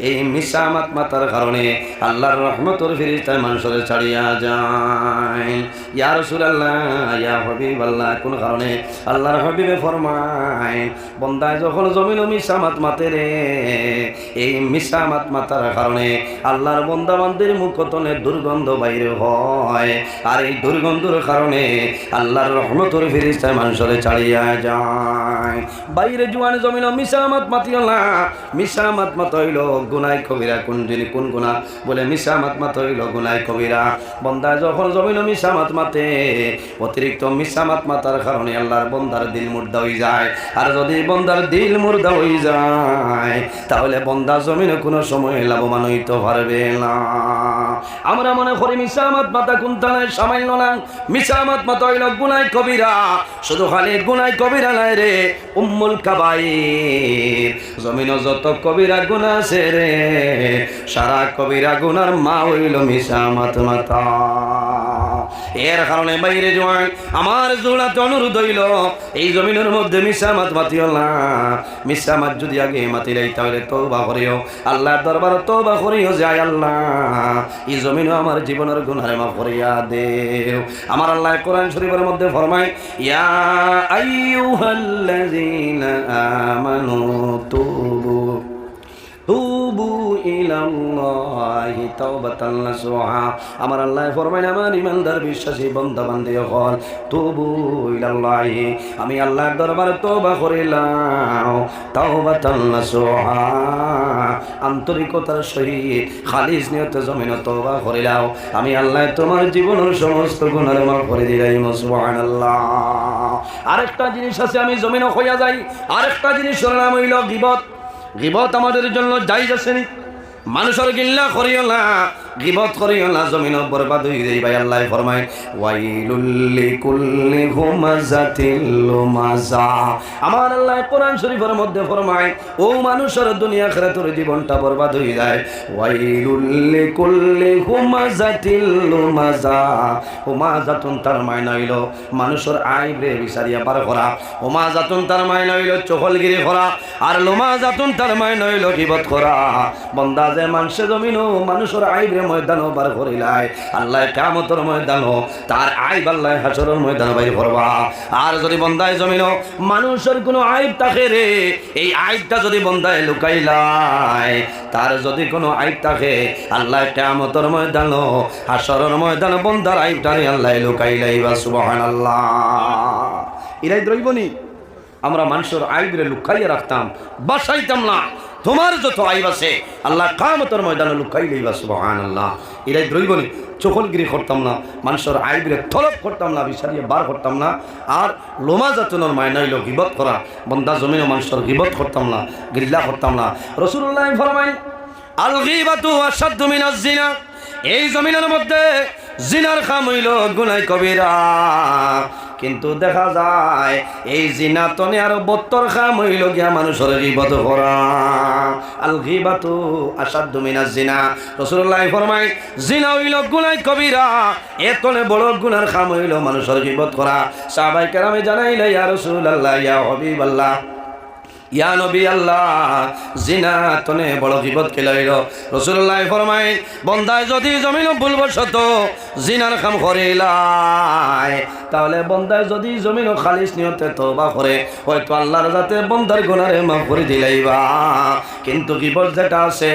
এই মিশা মাত মাতার কারণে আল্লাহর রহমতের ফেরেশতা মানুষরে ছাড়িয়া যায়। ইয়া রাসূলুল্লাহ, ইয়া হাবিবাল্লাহ, কোন কারণে? আল্লাহর হাবিবে ফরমায় বান্দায় যখন জমিন মিশা মাত মাতে রে, এই মিশা মাত মাতার কারণে আল্লাহর বান্দা বান্দির মুখতনে দুর্গন্ধ বাইরে হয়, আর এই দুর্গন্ধের কারণে আল্লাহর রহমতের ফেরেশতা মানুষরে ছাড়িয়া যায়। বাইরে জুয়ান জমিন মিশামাত মাতিও না। মিশামাত মাত হইল গুনাহ কবিরা। কোন জিনিস? কোন গুনাহ? বলে মিশামাত মাত হইল গুনাহ কবিরা। বান্দা যখন জমিন মিশামাত মাতে, অতিরিক্ত মিশামাত মাতার কারণে আল্লাহর বান্দার দিল মুর্দা হয়ে যায়। আর যদি বান্দার দিল মুর্দা হয়ে যায় তাহলে বান্দা জমিনে কোনো সময় লাভবান হইতে পারবে না। আমরা মনে করি মিশামাত মাতা কোনটায় সামান্য না। মিশামাত মাতা হইল গুনাহ কবিরা। শুধু খালি গুনাহ কবিরা নাই রে, উম্মুল কাবাইর। জমিনে যত কবিরা গুনাহ আছে রে, সারা কবিরা গুনার মা হইল মিশামাত মাতা। এর কারণে বাইরে জোয়ান আমার জোড়াতে অনুরোধ হইল এই জমিনের মধ্যে মিশামাত মাতিও না। মিশামাত যদি আগে মাতিলাই তাহলে তওবা করিও, আল্লাহর দরবারে তওবা করিও, যায় আল্লাহ এই জমিনে আমার জীবনের গুনাহ মাফ করিয়া দেও। আমার আল্লাহ কোরআন শরীফের মধ্যে ফরমায় ইয়া আইয়ুহাল্লাযীনা আমানু তুবু ইলাল্লাহি তাওবাতান নাসুহা। আমার আল্লাহ ফরমায় আমার ইমানদার বিশ্বাসী বান্দা বান্দি হল তুবু ইলাল্লাহি, আমি আল্লাহর দরবারে তওবা করিলাম তাওবাতান নাসুহা, আন্তরিকতার সহিত খালিস নিয়তে জমিনে তওবা করিলাম। আমি আল্লাহ তোমার জীবনের সমস্ত গুনাহ মাফ করে দিলাম। সুবহানাল্লাহ। আরেকটা জিনিস আছে আমি জমিনে হইয়া যাই, আরেকটা জিনিস নাম হইল গীবত। গীবত আমাদের জন্য জায়েজ আছে নি? মানুষের গিল্লা করিও না, গীবত করিও না, জমিন বরবাদ হয়ে যাই। ভাই আল্লাহ ফরমায় ওয়াইলুল লিকুল্লি হুমাযাতিল লুমাযা। আমার আল্লাহ কোরআন শরীফের মধ্যে ফরমায় ও মানুষের দুনিয়া আখিরাতের জীবনটা বরবাদ হয়ে যায়। ওয়াইলুল লিকুল্লি হুমাযাতিল লুমাযা। হুমাযাতুন তার মানে হইল মানুষের আইবরে বিচারিয়া পার করা। হুমাযাতুন তার মানে হইল চহলগিরি করা। আর লুমাযাতুন তার মানে হইল গীবত করা। বান্দা যে মানুষের জমিন মানুষের আইবরে ময়দান বার করিলাই, আল্লাহ কিয়ামতের ময়দান তার আইব আল্লাহ হাসরের ময়দান বাইর করবা। আর যদি বান্দায় জমিন মানুষের কোনো আইব থাকে রে, এই আইবটা যদি বান্দায় লুকাইলাই, তার যদি কোনো আইব থাকে আল্লাহ কিয়ামতের ময়দান হাসরের ময়দান বান্দার আইবটা আল্লাহ লুকাইলাইবা। সুবহানাল্লাহ। ইরাই দ্রইবনি আমরা মানুষের আইবরে লুকাইয়া রাখতাম, বাসাইতাম না। তোমার যত আইব আছে আল্লাহ কিয়ামতের ময়দানে লুকাই লইবা সুবহানাল্লাহ। এরাই দ্রৈবনি চকলগিরি করতাম না, মানুষের আইবরে তলব করতাম না, বিচারিয়ে বার করতাম না। আর লোমা জাতনের মায়না হইল গিবত করা, বন্দা জমিনে মানুষের গিবত করতাম না, গিল্লা করতাম না। রাসূলুল্লাহ ফরমায় আল গীবাতু আশাদ্দু মিনাজ জিনা। এই জমিনের মধ্যে জিনার কাম হইল গুনাহ কবিরা, কিন্তু দেখা যায় এই জিনা তনে আরো 72 কাম হইল গিয়া মানুষের গীবত করা। আল গীবাতু আশাদ্দু মিনাজ জিনা। রাসূলুল্লাহ ফরমায় জিনা হইল গুনাহ কবিরা, এতনে বড় গুনার কাম হইল মানুষের গীবত করা। সাহাবায়ে কেরামে জানাইলে ইয়া রাসূলুল্লাহ ইয়া হাবিবাল্লাহ ইয়া নবী আল্লাহ, জিনা তনে বড় গীবত কে লইল? রাসূলুল্লাহ ফরমায় বন্দায় যদি জমিন ভুলবশত জিনার কাম করিলাই, তাহলে বন্দায় যদি জমিন খালিস নিয়তে তওবা করে হয়তো আল্লাহর যাতে বন্দার গুনাহে মাফ করে দিলাইবা। কিন্তু গীবত যেটা আছে,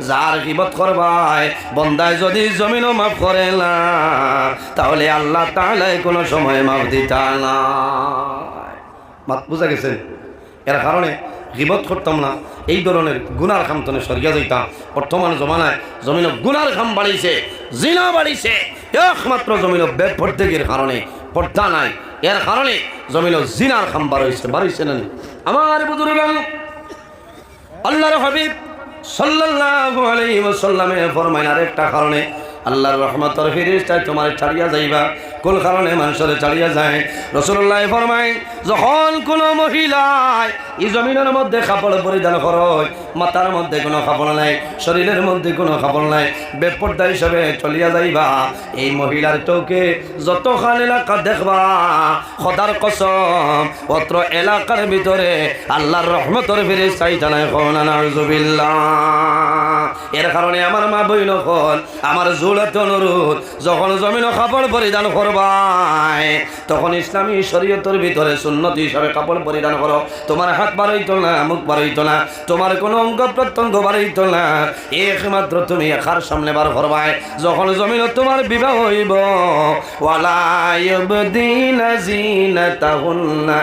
যার গীবত করবাই বন্দায় যদি জমিনও মাফ করে না, তাহলে আল্লাহ তাআলা কোনো সময় মাফ দিতা না। মাত বুঝা গেছে? এর কারণে গীবত করতাম না, এই ধরনের গুনার কাম তনে সরিয়া যাইতাম। বর্তমান জমানায় জমিন গুনার কাম বাড়িছে, জিনা বাড়িছে, একমাত্র জমিন বেপরদেগির কারণে, পর্দা নাই, এর কারণে জমিন জিনার কাম বাড়িছে না। আমার বুজুর্গান, আল্লাহর হাবিব সাল্লাল্লাহু আলাইহি ওয়াসাল্লামে ফরমায় আরেকটা কারণে আল্লাহর রহমতের ফেরেশতা তোমার ছাড়িয়া যাইবা। কোন কারণে মানুষের ছাড়িয়া যায়? রাসূলুল্লাহ ফরমায় যখন কোন মহিলায় এই জমিনের মধ্যে কাপড় পরিধান করে, মাথার মধ্যে কোনো কাপড় নাই, শরীরের মধ্যে কোনো কাপড় নাই, বেপর্দা হিসাবে চলিয়া যাইবা, এই মহিলার চোখে যতখান এলাকা দেখবা, খোদার কসম অত্র এলাকার ভিতরে আল্লাহর রহমতের ফেরেশতা জানায় কোন নাউজুবিল্লাহ। এর কারণে আমার মা বইন হল আমার জোড়াতে অনুরোধ, যখন জমিন কাপড় পরিধান করবাই তখন ইসলামী শরীয়তের ভিতরে সুন্নত হিসাবে কাপড় পরিধান করো। তোমার হাত বাড়াইতো না, মুখ বাড়াইতো না, তোমার কোনো অঙ্গ প্রত্যঙ্গ বাড়াইতো না, একমাত্র তুমি একার সামনে বার করবাই যখন জমিন তোমার বিবাহ হইব। ওয়ালা ইউবদিনা জিনাতাহুন্না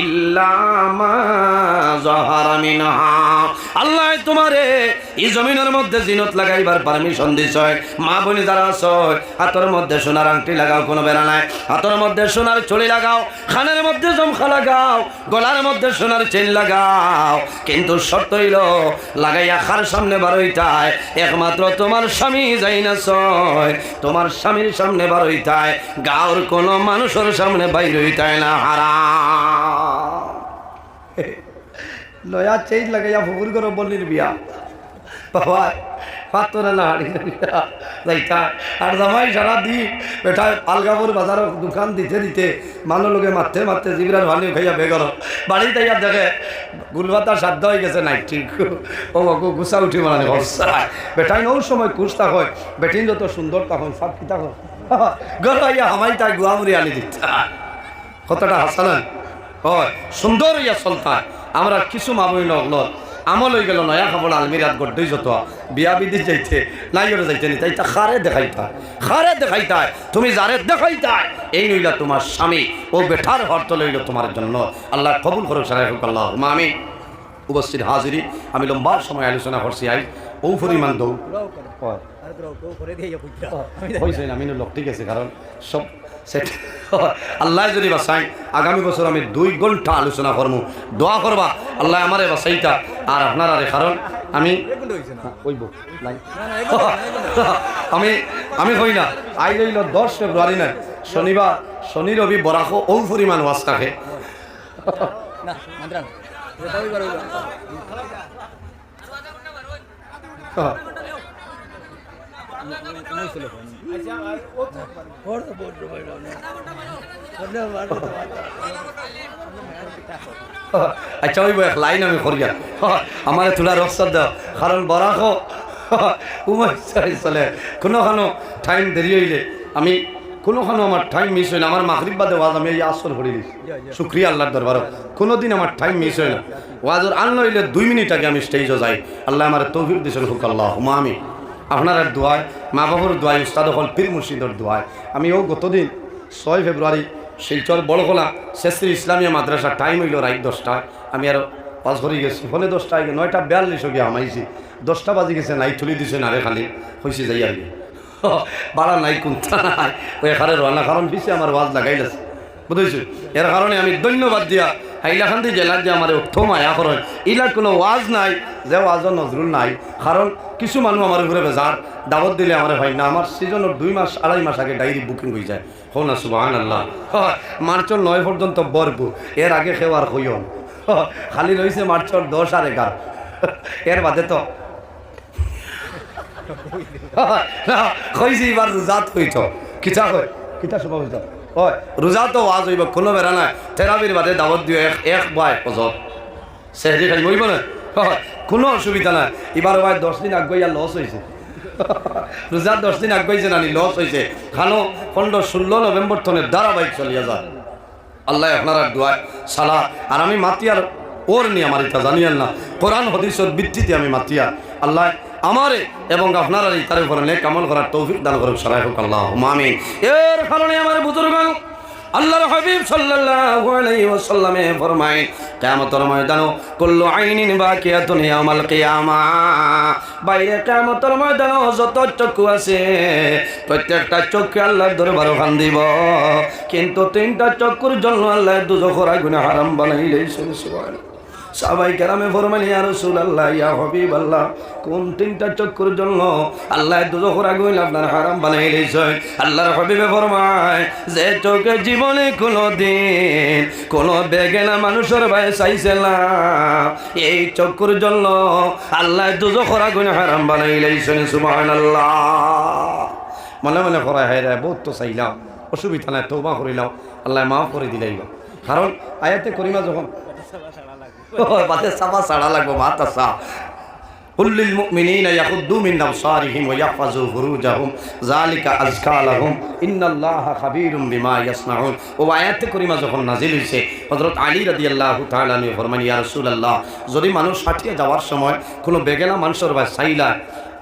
ইল্লা মা যাহারা মিনহা। আল্লাহ তোমারে এই জমিনের মধ্যে জিনত লাগাইবার পারমিশন দিছে। মা বোনি যারা আছে হাতের মধ্যে সোনার আংটি লাগাও, কোনো বেড়া নাই, হাতের মধ্যে সোনার চুড়ি লাগাও, কানের মধ্যে জমখা লাগাও, গলার মধ্যে সোনার চেন লাগাও, কিন্তু শর্ত হইল লাগাইয়া খার সামনে বারোইটায় একমাত্র তোমার স্বামী যাই না ছয়, তোমার স্বামীর সামনে বারোইটায়, গাঁর কোনো মানুষের সামনে বাইর হইতায় না। হারাম নয়া চেইন লাগাইয়া ফুকুর করে বললির বিয়া বাবা পাতরা না যাইতা। আর জামাই সারা দি বেটা আলগাপুর বাজারের দোকান দিতে দিতে মানুষ লোকে মারতে মারতে জিবরার ভানি খাইয়া বেগর বাড়ি তাইয়া দেখে গুলবাতার সাধ্য হয়ে গেছে নাই ঠিক ও গুছা উঠি মানে হসায় বেটাই নৌ সময় কুস্তা হয়, বেটিন যত সুন্দর তখন সব কিতা হয় গড়াইয়া হামাই তাই গুয়ামুড়ি আনি দিতা। কতটা হাসালেন হয় সুন্দর ইয়া চলতা। আমরা কিছু মাবই নগল আমল হয়ে গেল নয়া খাবল আলমিরাত গড্ডই যত বিয়া বিধি যাইতে নাইরে যাইতে নি তাই খারে দেখাইতা তুমি যারে দেখাইতা এই নইলা তোমার স্বামী ও বেঠার হর্ত লইল তোমার জন্য। আল্লাহ কবুল করুক সারা হোক আল্লাহ আমি। উপস্থিত হাজিরি আমি লম্বা সময় আলোচনা করছি আই ও পরিমাণ দৌ হয়েছে আমি লোক ঠিক আছে, কারণ সব সেটা আল্লাহ যদি বাসাই আগামী বছর আমি 2 ঘন্টা আলোচনা করবো। দোয়া করবা আল্লাহ আমারে বাসাইটা আর আপনারা রে, কারণ আমি আমি হই না আই রইল 10 ফেব্রুয়ারি না শনিবার, শনি রবি বরাকো ও পরিমাণ ওয়াজ থাকে। আচ্ছা ওই এক লাইন আমি করিয়া আমার তোলা রক্সার দাও, কারণ বরাক চলে কোনোখানো টাইম দেরি হইলে আমি কোনোখানো আমার টাইম মিস হয় না। আমার মাগরিব বাদে ওয়াজ আমি এই আসর করে দিই, শুক্রিয়া আল্লাহর দরবারও কোনোদিন আমার টাইম মিস হয় না। ওয়াজের আন লইলে 2 মিনিট আগে আমি স্টেজও যাই। আল্লাহ আমার তৌফিক দিয়েছেন হুক আল্লাহ আমি। আপনার দোয়ায় মা বাবুর দোয়ায় উস্তাদ হল পীর মুর্শিদর দোয়ায় আমি ও গতদিন 6 ফেব্রুয়ারি শিলচর বড়খোলা শেষশ্রী ইসলামিয়া মাদ্রাসা টাইম হইল রাত 10টায়। আমি আরও পাঁচ করে গেছি ফোনে 10টা 9:42 গিয়ে আমাইছি 10টা বাজে গেছে নাই তুলি দিছে না রে খালি হয়েছে যাই আর কি বাড়া নাই কোনটা নাই ওই এখানে রান্না কারণ পিছিয়ে আমার ওয়াজ লাগাইলেছে বুঝেছি এর কারণে আমি ধন্যবাদ দিয়া হাইলাকান্দি জেলার যে আমার অর্থ মায়া করেন ইলার কোনো ওয়াজ নাই যে ওয়াজের নজরুল নাই কারণ কিছু মানুষ আমার ঘুরে বেজার দাবত দিলে আমার হয় না আমার সিজনের 2 মাস 2.5 মাস আগে ডায়েরি বুকিং হয়ে যায় হো না সুবহানাল্লাহ মার্চের 9 পর্যন্ত ভরপুর এর আগে খেওয়ার হইও খালি রয়েছে মার্চের 10 আর 11 এর বাদে তো কইছি এবার রোজাত হইত কিতা কই কিতা সব হইত ওই রোজা তো ওয়াজ হইব কোনো বেড়া নাই থেরাপির বাদে দাওয়াত দিও এক বাই পজত সেহরি খাই হইব না কোনো অসুবিধা নাই এবার ভাই 10 দিন আগে লস হয়েছে রোজা 10 দিন আগে জানি লস হয়েছে খানো 15-16 নভেম্বর তনের ধারাবাহিক চলিয়া যায় আল্লাহ আপনারা দোয়া সালা আর আমি মাতিয়ার ওর নিয়ে আমার এটা জানিয়েন না কোরআন হাদিসের ভিত্তিতে আমি মাতিয়া আল্লাহ আমারে এবং আপনারা তার উপরে নেক আমল করার তৌফিক দান করুন সরাই হোক আল্লাহুম্মা আমিন এর কারণে আমার বুজুর্গ আল্লাহর হাবিব সাল্লাল্লাহু আলাইহি ওয়াসাল্লামে ফরমায় কিয়ামতের ময়দানে কুল্লু আইনিন বাকিয়াতুন ইয়াউমাল কিয়ামা বাইরে কিয়ামতের ময়দানে যত চক্ষু আছে প্রত্যেকটা চক্ষু আল্লাহর দরবারে খান দিব কিন্তু 3টা চক্ষুর জন্য আল্লাহ দুজখের আগুনে হারাম বানাইলেন সুবহানাল্লাহ সাহাবায়ে কেরামে ফরমাইলেন ইয়া রাসূলুল্লাহ ইয়া হাবিবাল্লাহ কোন 3টা চক্ষুর জন্য আল্লাহ দুজখের আগুন আপনার হারাম বানাইলেন আল্লাহর হাবিবে ফরমায় যে চোখে জীবনে কোনোদিন কোনো বেগেনা মানুষের ভাই চাইছে না এই চক্ষুর জন্য আল্লাহ দুজখের আগুন হারাম বানাইলেন সুবহানাল্লাহ মনে মনে করা হয় রে বহুত তো চাইলাম অসুবিধা নাই তওবা করিলাম আল্লাহ মাফ করে দিলাই কারণ আয়াতে করিমা যখন বাতে সাফা ছাড়া লাগবো মাতাসা কুল্লিল মুমিনিনা ইয়াকুদ্দু মিন আবসারিহিম ওয়া ইয়াহফাযু ফুরুজাহুম যালিকা আযকা লাহুম ইন্নাল্লাহা খাবীরুম বিমা ইয়াসনাউন ও আয়াতে করিমা যখন নাজিল হইছে হযরত আলী রাদিয়াল্লাহু তাআলা আনহু ফরমান ইয়া রাসূলুল্লাহ যদি মানুষ হাঁটিয়ে যাওয়ার সময় কোনো বেগেনা মানুষের ভাই চাইলা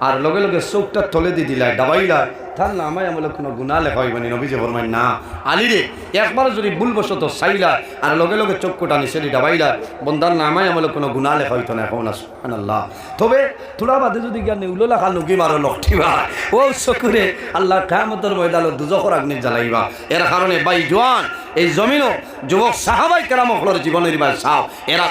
আর লগে লগে চোখটা তলে দি দিলা দাবাইলা তার না আমায় আমলে কোনো গুনাহ লেখা হইব না নবীজি ফরমান না আলী রে একবার যদি ভুলবশত চাইলা আর লগে লগে চক্ষুটা নিচে দাবাইলা বন্দার না আমায় আমলে কোনো গুনাহ লেখা হইতো না এখন সুবহানাল্লাহ তবে তোরা বাদে যদি জ্ঞান উলো লেখা লুকি মারো লকটিবা ও চকুরে আল্লাহ কিয়ামতের ময়দানে দুজখের আগুনে জ্বালাইবা এর কারণে ভাই জওয়ান এই জমিনও যুবক সাহাবায়ে কেরামর জীবনের বাই সাও এরা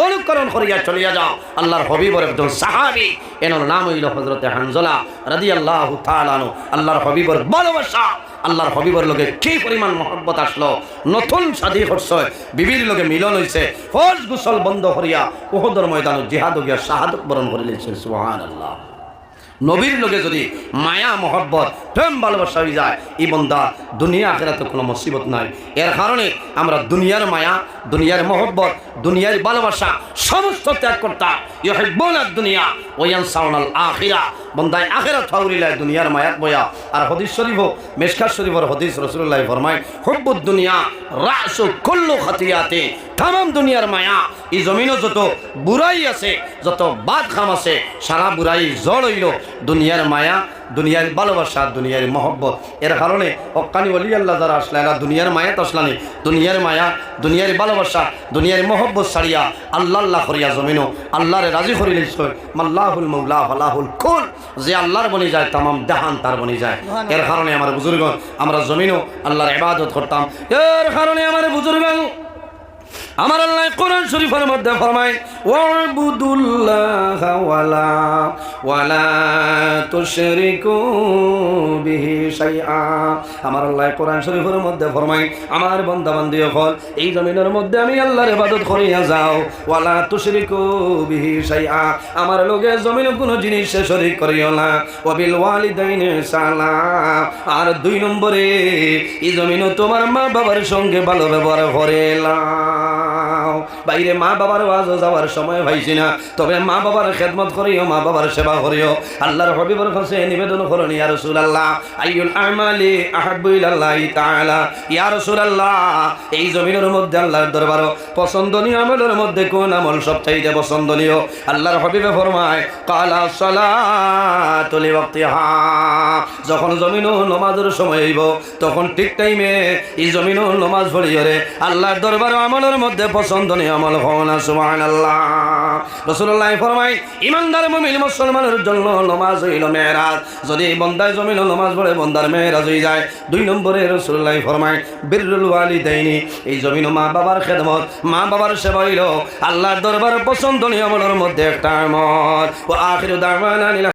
অনুকরণ করিয়া চলিয়া যাও আল্লাহর হাবিবের একজন সাহাবী এনার নাম হইল হযরত হানজালা রাদিয়াল্লাহু তাআলা আনহু আল্লাহর হাবিবের ভালোবাসা আল্লাহর হাবিবের লগে কি পরিমাণ মহব্বত আসলো নতুন শাদী করছে বিবির লগে মিলন হইছে ফরজ গোসল বন্ধ করিয়া উহুদের ময়দানে জিহাদ গিয়া শাহাদাত বরণ করিলেন সুবহানাল্লাহ নবীর লগে যদি মায়া মহব্বত প্রেম ভালোবাসা হয়ে যায় এই বন্দা দুনিয়া আখিরাতে কোনো মুসিবত নাই এর কারণে আমরা দুনিয়ার মায়া দুনিয়ার মহব্বত দুনিয়ার ভালোবাসা সমস্ত ত্যাগ করতাম ইউহিব্বুনাদ দুনিয়া ওয়া ইয়ানসাউনাল আখিরা বন্দায় আখিরাত ফাউরিলায় দুনিয়ার মায়াত বয়া আর হাদিস শরীফ মিশকাত শরীফের হাদিস রাসূলুল্লাহ ফরমায় হুব্বুদ দুনিয়া রাসু কুল্লু খাতিয়াতে তাম দুনিয়ার মায়া এই জমিনও যত বুড়াই আছে যত বাদ খাম আছে সারা বুড়াই জড় হইল দুনিয়ার মায়া দুনিয়ার ভালোবাসা দুনিয়ার মহব্বত এর কারণে হক্কানি ওলি আল্লাহ যারা আসলে এরা দুনিয়ার মায়াত আসলানি দুনিয়ার মায়া দুনিয়ার ভালোবাসা দুনিয়ার মহব্বত ছাড়িয়া আল্লাহ আল্লাহ করিয়া জমিনও আল্লাহরে রাজি করি লিখছয় মাল্লাহুল মৌলা ফালাহুল কুল যে আল্লাহর বনি যায় তামাম জাহান তার বনি যায় এর কারণে আমার বুজুর্গ আমরা জমিনও আল্লাহর ইবাদত করতাম এর কারণে আমার বুজুর্গ আমার আল্লাহ কোরআন শরীফের মধ্যে ফরমায় ওয়াবুদুল্লাহ ওয়ালা তুশরিকু বিহি শাইআ আমার আল্লাহ কোরআন শরীফের মধ্যে ফরমায় আমার বান্দা বান্দি হল এই জমিনের মধ্যে আমি আল্লাহর ইবাদত করিয়া যাও ওয়ালা তুশরিকু বিহি শাইআ আমার লগে জমিনে কোনো জিনিস শরীক করিও না ওয়াবিল ওয়ালিদাইনি সালাম আর 2 নম্বরে এই জমিনে তোমার মা বাবার সঙ্গে ভালো ব্যবহার করেলা বাইরে মা বাবার ওয়াজ যাওয়ার সময় পাইছি না তবে মা বাবার খেদমত করিও মা বাবার সেবা করিও আল্লাহর হাবিবের কাছে নিবেদন করুন ইয়া রাসূলুল্লাহ আইয়ুল আমালি আহাব্বু ইলাল্লাহি তাআলা ইয়া রাসূলুল্লাহ এই জমিনের মধ্যে আল্লাহর দরবারে পছন্দনীয় আমলের মধ্যে কোন আমল সবচাইতে পছন্দনীয় আল্লাহর হাবিবে ফরমায় কালা সালাতু লিওয়াক্তিহা যখন জমিনও নামাজের সময় হইব তখন ঠিক টাইমে এই জমিনও নামাজ পড়িও রে আল্লাহর দরবারে আমলের মধ্যে পছন্দনীয় আমল হন না সুবহানাল্লাহ। রাসূলুল্লাহ ফরমায় ইমানদার মুমিন মুসলমানের জন্য নামাজ হইল মেরাজ। যদি বান্দায় জমিন নামাজ পড়ে বান্দার মেরাজ হয়ে যায়। 2 নম্বরে রাসূলুল্লাহ ফরমায় বিররুল ওয়ালিদাইনি, এই জমিন মা বাবার খেদমত, মা বাবার সেবা হইল আল্লাহর দরবারে পছন্দনীয় আমলের মধ্যে একটা আমল। ওয়া আখিরু দাওয়ানা